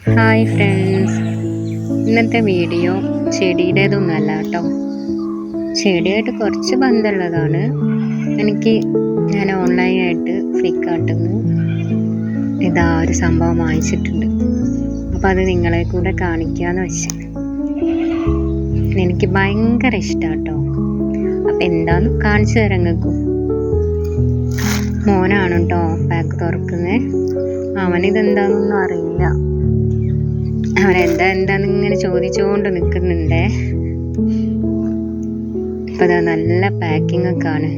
Hi friends, ഇന്നത്തെ video ചെടിയുടേതൊന്നല്ല കേട്ടോ. ചെടിയായിട്ട് കുറച്ച് ബന്ധമുള്ളതാണ്. ഞാൻ ഓൺലൈനായിട്ട് ഫ്ലിപ്കാർട്ടിൽ നിന്ന് ഇതാ ഒരു സംഭവം വാങ്ങിച്ചിട്ടുണ്ട്. അപ്പോൾ അത് നിങ്ങളെ കൂടെ കാണിക്കാമെന്ന് വെച്ച്. എനിക്ക് ഭയങ്കര ഇഷ്ടമാണ് കേട്ടോ. അപ്പം എന്താന്ന് കാണിച്ചു തരാം നിങ്ങൾക്കും. മോനാണ് കേട്ടോ പാക്ക് തുറക്കുന്നത്. അവനിതെന്താണെന്നൊന്നും അറിയില്ല. അവനെന്താന്ന് ഇങ്ങനെ ചോദിച്ചുകൊണ്ട് നിൽക്കുന്നുണ്ടേ. അപ്പം അത് നല്ല പാക്കിംഗ് ഒക്കെ ആണ്.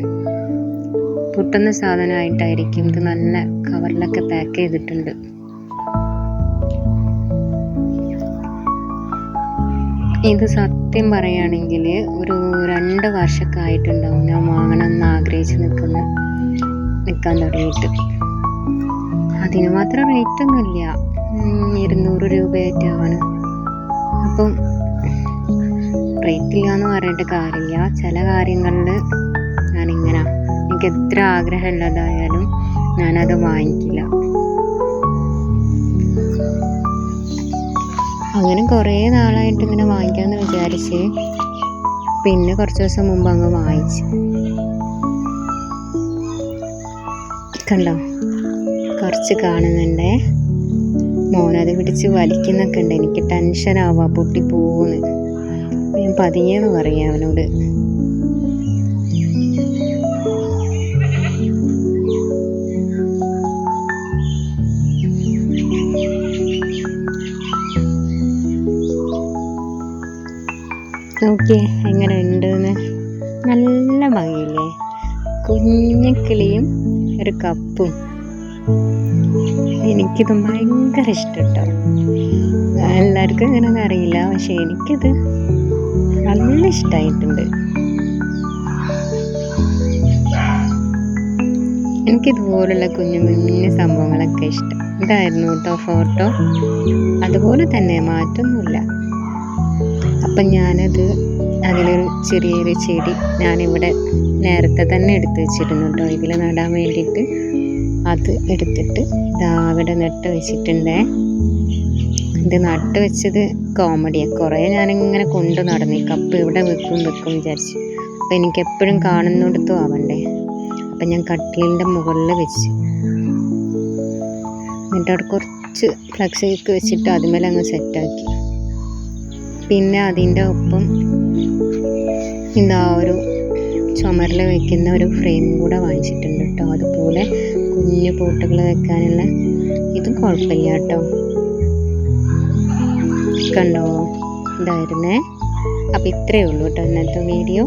പൊട്ടുന്ന സാധനമായിട്ടായിരിക്കും ഇത്. നല്ല കവറിലൊക്കെ പാക്ക് ചെയ്തിട്ടുണ്ട്. ഇത് സത്യം പറയുകയാണെങ്കിൽ ഒരു 2 വർഷമൊക്കെ ആയിട്ടുണ്ടാവും ഞാൻ വാങ്ങണമെന്ന് ആഗ്രഹിച്ച് നിൽക്കാൻ തുടങ്ങിയിട്ട്. അതിന് മാത്രം റേറ്റൊന്നുമില്ല, 200 രൂപയായിട്ടാണ്. അപ്പം റേറ്റില്ല എന്ന് പറഞ്ഞിട്ട് കാര്യമില്ല. ചില കാര്യങ്ങളിൽ എനിക്ക് എത്ര ആഗ്രഹമുള്ളതായാലും ഞാനത് വാങ്ങിക്കില്ല. അങ്ങനെ കുറേ നാളായിട്ട് ഇങ്ങനെ വാങ്ങിക്കാമെന്ന് വിചാരിച്ച് പിന്നെ കുറച്ച് ദിവസം മുമ്പ് അങ്ങ് വാങ്ങിച്ചു. കണ്ടോ, കുറച്ച് കാണുന്നുണ്ടേ. മോനത് പിടിച്ച് വലിക്കുന്നൊക്കെ ഉണ്ട്. എനിക്ക് ടെൻഷനാവുക പൊട്ടിപ്പോന്ന്. ഞാൻ പതിയെന്ന് പറയാം അവനോട്. നോക്കിയേ എങ്ങനെ ഉണ്ടെന്ന്. നല്ല ഭംഗിയില്ലേ? കുഞ്ഞിക്കിളിയും ഒരു കപ്പും. എനിക്കിത് ഭയങ്കര ഇഷ്ടട്ടോ. എല്ലാവർക്കും ഇങ്ങനെയൊന്നും അറിയില്ല, പക്ഷെ എനിക്കിത് നല്ല ഇഷ്ടമായിട്ടുണ്ട്. എനിക്കിതുപോലുള്ള കുഞ്ഞു കുഞ്ഞു സംഭവങ്ങളൊക്കെ ഇഷ്ടം. ഇതായിരുന്നു കേട്ടോ ഫോട്ടോ. അതുപോലെ തന്നെ മാറ്റൊന്നുമില്ല. അപ്പം ഞാനത് അതിലൊരു ചെറിയൊരു ചെടി ഞാനിവിടെ നേരത്തെ തന്നെ എടുത്ത് വെച്ചിരുന്നു കേട്ടോ, ഇതിൽ നടാൻ വേണ്ടിയിട്ട്. അത് എടുത്തിട്ട് അവിടെ നട്ട് വെച്ചിട്ടുണ്ടേ. ഇത് നട്ട് വെച്ചത് കോമഡിയാണ്. കുറേ ഞാനിങ്ങനെ കൊണ്ട് നടന്നു. ഈ കപ്പ് ഇവിടെ വെക്കും വിചാരിച്ചു. അപ്പം എനിക്ക് എപ്പോഴും കാണുന്നിടത്തും ആവണ്ടേ. അപ്പം ഞാൻ കട്ടിലിൻ്റെ മുകളിൽ വെച്ച്, എന്നിട്ട് അവിടെ കുറച്ച് ഫ്ലക്സ് കേക്ക് വെച്ചിട്ട് അതുമേലെ അങ്ങ് സെറ്റാക്കി. പിന്നെ അതിൻ്റെ ഒപ്പം ഒരു ചുമരിൽ വയ്ക്കുന്ന ഒരു ഫ്രെയിം കൂടെ വാങ്ങിച്ചിട്ടുണ്ട് കേട്ടോ. അതുപോലെ കുഞ്ഞു പോട്ടുകൾ വെക്കാനുള്ള. ഇതും കുഴപ്പമില്ല കേട്ടോ. കണ്ടോ, ഇതായിരുന്നേ. അപ്പം ഇത്രയേ ഉള്ളൂ കേട്ടോ ഇന്നത്തെ വീഡിയോ.